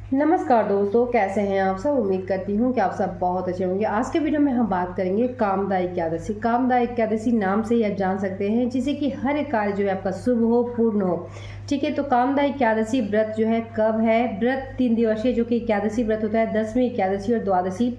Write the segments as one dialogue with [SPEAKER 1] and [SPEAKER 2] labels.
[SPEAKER 1] नमस्कार दोस्तों, कैसे हैं आप सब। उम्मीद करती हूँ कि आप सब बहुत अच्छे होंगे। आज के वीडियो में हम बात करेंगे कामदा एकादशी। कामदा एकादशी नाम से ही आप जान सकते हैं, जिसे कि हर एक कार्य जो है आपका शुभ हो, पूर्ण हो। ठीक है, तो कामदा एकादशी व्रत जो है कब है। व्रत 3 दिवसीय जो कि एकादशी व्रत होता है, 10वीं एकादशी और द्वादशी,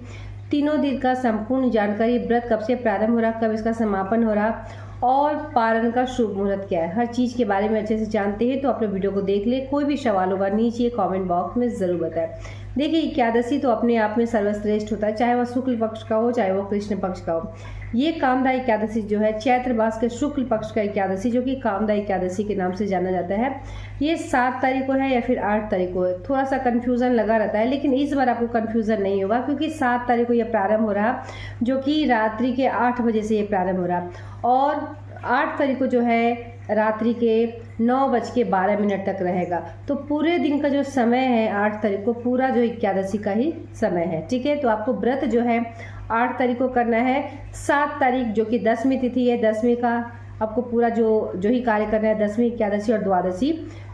[SPEAKER 1] तीनों दिन का संपूर्ण जानकारी, व्रत कब से प्रारंभ हो रहा, कब इसका समापन हो रहा और पारण का शुभ मुहूर्त क्या है, हर चीज़ के बारे में अच्छे से जानते हैं। तो आप लोग वीडियो को देख ले। कोई भी सवाल होगा नीचे कमेंट बॉक्स में ज़रूर बताएं। देखिए, एकादशी तो अपने आप में सर्वश्रेष्ठ होता है, चाहे वह शुक्ल पक्ष का हो चाहे वह कृष्ण पक्ष का हो। ये कामदा एकादशी जो है चैत्र मास के शुक्ल पक्ष का एकादशी, जो कि कामदा एकादशी के नाम से जाना जाता है, ये 7 तारीख को है या फिर 8 तारीख को है। थोड़ा सा कन्फ्यूज़न लगा रहता है, लेकिन इस बार आपको कन्फ्यूज़न नहीं होगा, क्योंकि 7 तारीख को यह प्रारंभ हो रहा, जो कि रात्रि के 8 बजे से ये प्रारंभ हो रहा, और 8 तारीख को जो है रात्रि के 9:12 तक रहेगा। तो पूरे दिन का जो समय है 8 तारीख को, पूरा जो एकादशी का ही समय है। ठीक है, तो आपको व्रत जो है 8 तारीख को करना है। 7 तारीख जो कि 10वीं तिथि है, 10वीं का आपको पूरा जो ही कार्य करना है, 10वीं एकादशी और द्वादशी,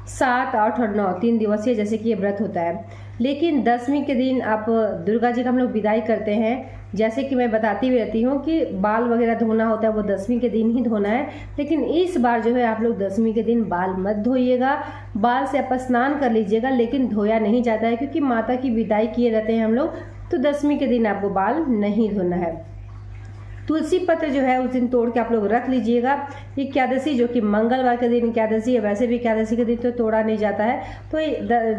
[SPEAKER 1] 7, 8 और 9 3 दिवसीय जैसे कि ये व्रत होता है। लेकिन 10वीं के दिन आप दुर्गा जी का हम लोग विदाई करते हैं। जैसे कि मैं बताती भी रहती हूँ कि बाल वगैरह धोना होता है, वो 10वीं के दिन ही धोना है। लेकिन इस बार जो है आप लोग 10वीं के दिन बाल मत धोइएगा। बाल से आप स्नान कर लीजिएगा, लेकिन धोया नहीं जाता है, क्योंकि माता की विदाई किए रहते हैं हम लोग। तो 10वीं के दिन आपको बाल नहीं धोना है। तुलसी पत्र जो है उस दिन तोड़ के आप लोग रख लीजिएगा। एकादशी जो कि मंगलवार के दिन एकादशी है, वैसे भी एकादशी के दिन तो तोड़ा नहीं जाता है। तो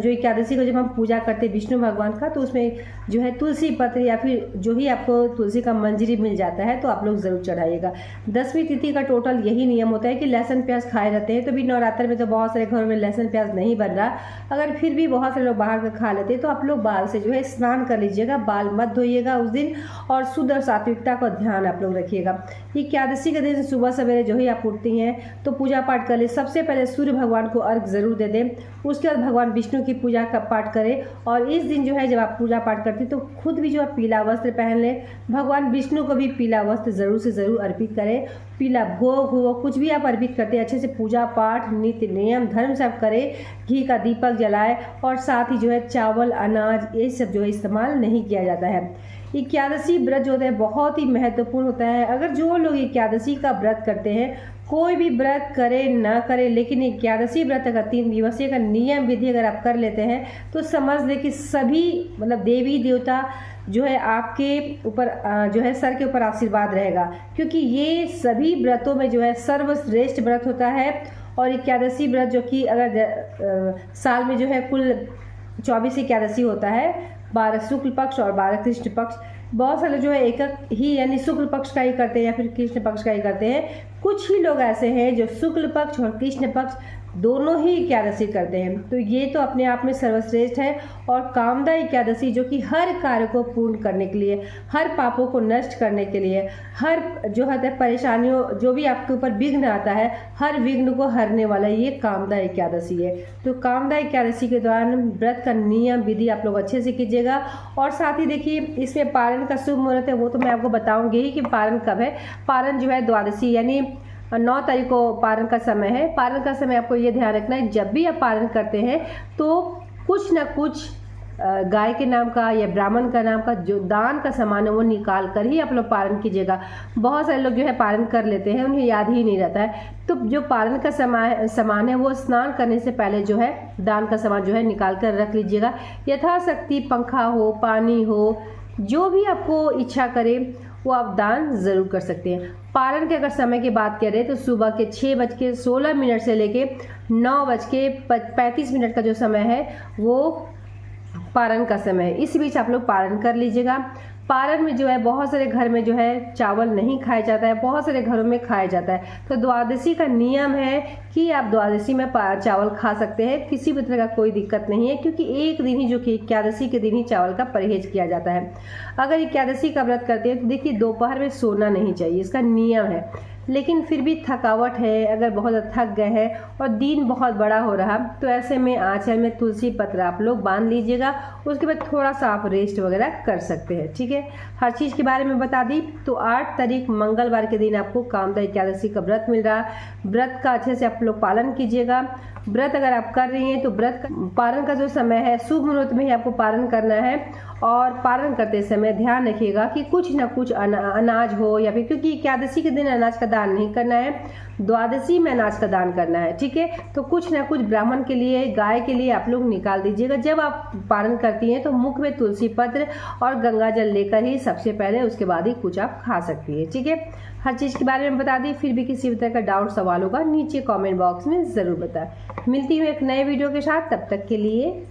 [SPEAKER 1] जो एकादशी को जब हम पूजा करते हैं विष्णु भगवान का, तो उसमें जो है तुलसी पत्र या फिर जो ही आपको तुलसी का मंजरी मिल जाता है, तो आप लोग ज़रूर चढ़ाइएगा। 10वीं तिथि का टोटल यही नियम होता है कि लहसुन प्याज खाए रहते हैं। तो भी नवरात्र में तो बहुत सारे घरों में लहसुन प्याज नहीं बन रहा, अगर फिर भी बहुत सारे लोग बाहर का खा लेते हैं, तो आप लोग बाल से जो है स्नान कर लीजिएगा, बाल मत धोइएगा उस दिन, और शुद्ध और सात्विकता का ध्यान आप लोग रखिएगा। एकादशी के दिन सुबह सवेरे जो ही आप उठती हैं तो पूजा पाठ कर ले। सबसे पहले सूर्य भगवान को अर्घ जरूर दे दें, उसके बाद भगवान विष्णु की पूजा का पाठ करें। और इस दिन जो है जब आप पूजा पाठ करती तो खुद भी जो है पीला वस्त्र पहन लें। भगवान विष्णु को भी पीला वस्त्र जरूर से ज़रूर अर्पित करें। पीला भोग हो, कुछ भी आप अर्पित करते हैं, अच्छे से पूजा पाठ नित्य नियम धर्म से आप करें। घी का दीपक जलाए, और साथ ही जो है चावल अनाज ये सब जो है इस्तेमाल नहीं किया जाता है। एकादशी व्रत जो होता है बहुत ही महत्वपूर्ण होता है। अगर जो लोग एकादशी का व्रत करते हैं, कोई भी व्रत करे ना करे, लेकिन एकादशी व्रत अगर 3 दिवसीय का नियम विधि अगर आप कर लेते हैं, तो समझ लें कि सभी मतलब देवी देवता जो है आपके ऊपर जो है सर के ऊपर आशीर्वाद रहेगा, क्योंकि ये सभी व्रतों में जो है सर्वश्रेष्ठ व्रत होता है। और एकादशी व्रत जो कि अगर साल में जो है कुल 24 एकादशी होता है, 12 शुक्ल पक्ष और 12 कृष्ण पक्ष। बहुत सारे जो है एक ही यानी शुक्ल पक्ष का ही करते हैं या फिर कृष्ण पक्ष का ही करते हैं। कुछ ही लोग ऐसे हैं जो शुक्ल पक्ष और कृष्ण पक्ष दोनों ही एकादशी करते हैं। तो ये तो अपने आप में सर्वश्रेष्ठ है। और कामदा एकादशी जो कि हर कार्य को पूर्ण करने के लिए, हर पापों को नष्ट करने के लिए, हर जो है परेशानियों जो भी आपके ऊपर विघ्न आता है, हर विघ्न को हरने वाला ये कामदा एकादशी है। तो कामदा एकादशी के दौरान व्रत का नियम विधि आप लोग अच्छे से कीजिएगा। और साथ ही देखिए, इसमें पारण का शुभ मुहूर्त है, वो तो मैं आपको बताऊंगी ही कि पारण कब है। पारण जो है द्वादशी यानी 9 तारीख को पारण का समय है। पारण का समय आपको ये ध्यान रखना है, जब भी आप पारण करते हैं तो कुछ ना कुछ गाय के नाम का या ब्राह्मण का नाम का जो दान का सामान है वो निकाल कर ही आप लोग पारण कीजिएगा। बहुत सारे लोग जो है पारण कर लेते हैं, उन्हें याद ही नहीं रहता है। तो जो पारण का सामान है वो स्नान करने से पहले जो है दान का सामान जो है निकाल कर रख लीजिएगा। यथाशक्ति पंखा हो, पानी हो, जो भी आपको इच्छा करे वो आप दान ज़रूर कर सकते हैं। पारण के अगर समय की बात करें तो सुबह के 6:16 से लेके 9:35 का जो समय है वो पारण का समय है। इस बीच आप लोग पारण कर लीजिएगा। पारण में जो है बहुत सारे घर में जो है चावल नहीं खाया जाता है, बहुत सारे घरों में खाया जाता है। तो द्वादशी का नियम है कि आप द्वादशी में चावल खा सकते हैं, किसी भी तरह का कोई दिक्कत नहीं है, क्योंकि एक दिन ही जो कि एकादशी के दिन ही चावल का परहेज किया जाता है। अगर एकादशी का व्रत करते हैं तो देखिए दोपहर में सोना नहीं चाहिए, इसका नियम है। लेकिन फिर भी थकावट है, अगर बहुत थक गए हैं और दिन बहुत बड़ा हो रहा, तो ऐसे में आंचल में तुलसी पत्र आप लोग बांध लीजिएगा। उसके बाद थोड़ा सा आप रेस्ट वगैरह कर सकते हैं। ठीक है, हर चीज़ के बारे में बता दी। तो 8 तारीख मंगलवार के दिन आपको कामदा एकादशी का व्रत मिल रहा। व्रत का अच्छे से आप लोग पालन कीजिएगा। व्रत अगर आप कर रही हैं तो व्रत का पालन का जो समय है शुभ मुहूर्त में ही आपको पालन करना है। और पालन करते समय ध्यान रखिएगा कि कुछ ना कुछ अनाज हो, या फिर क्योंकि एकादशी के दिन अनाज का दान नहीं करना है, द्वादशी में अनाज का दान करना है। ठीक है, तो कुछ ना कुछ ब्राह्मण के लिए, गाय के लिए आप लोग निकाल दीजिएगा। जब आप पालन करती हैं तो मुख में तुलसी पत्र और गंगा जल लेकर ही सबसे पहले, उसके बाद ही कुछ आप खा सकती है। ठीक है, हर चीज़ के बारे में बता दी। फिर भी किसी भी तरह का डाउट सवाल होगा नीचे कमेंट बॉक्स में ज़रूर बताएं। मिलती हूँ एक नए वीडियो के साथ, तब तक के लिए